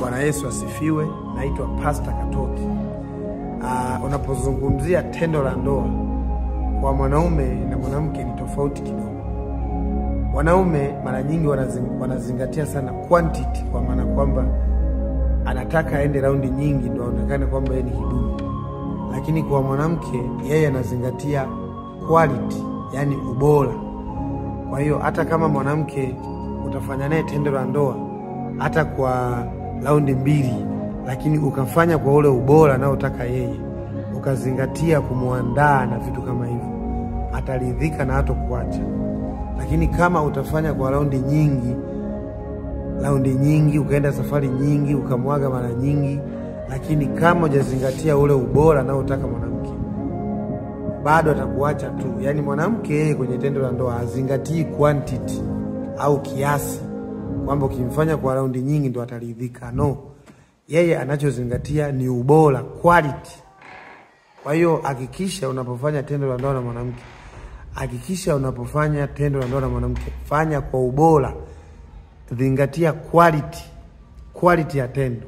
Bwana Yesu asifiwe. Naitwa Pastor Katoki. Unapozungumzia tendo la ndoa kwa mwanaume na mwanamke ni tofauti kidogo. Wanaume mara nyingi wanazingatia sana quantity, kwa maana kwamba anataka aende raundi nyingi ndio aonekane kwamba yeye ni kidumu. Lakini kwa mwanamke yeye anazingatia quality, yani ubora. Kwa hiyo hata kama mwanamke utafanya naye tendo la ndoa hata kwa raundi 2, lakini ukafanya kwa ule ubora na utaka yeye, ukazingatia kumuandaa na vitu kama hivyo, ataridhika na hata kuacha. Lakini kama utafanya kwa raundi nyingi, ukaenda safari nyingi, ukamwaga mara nyingi, lakini kama hujazingatia ule ubora na utaka mwanamke, bado atakuacha tu. Yani mwanamke yeye kwenye tendo la ndoa hazingatii quantity au kiasi, kwamba ukimfanya kwa raundi nyingi ndo ataridhika. No, yeye anachozingatia ni ubora, quality. Kwa hiyo hakikisha unapofanya tendo la ndoa na mwanamke, fanya kwa ubora, zingatia quality ya tendo.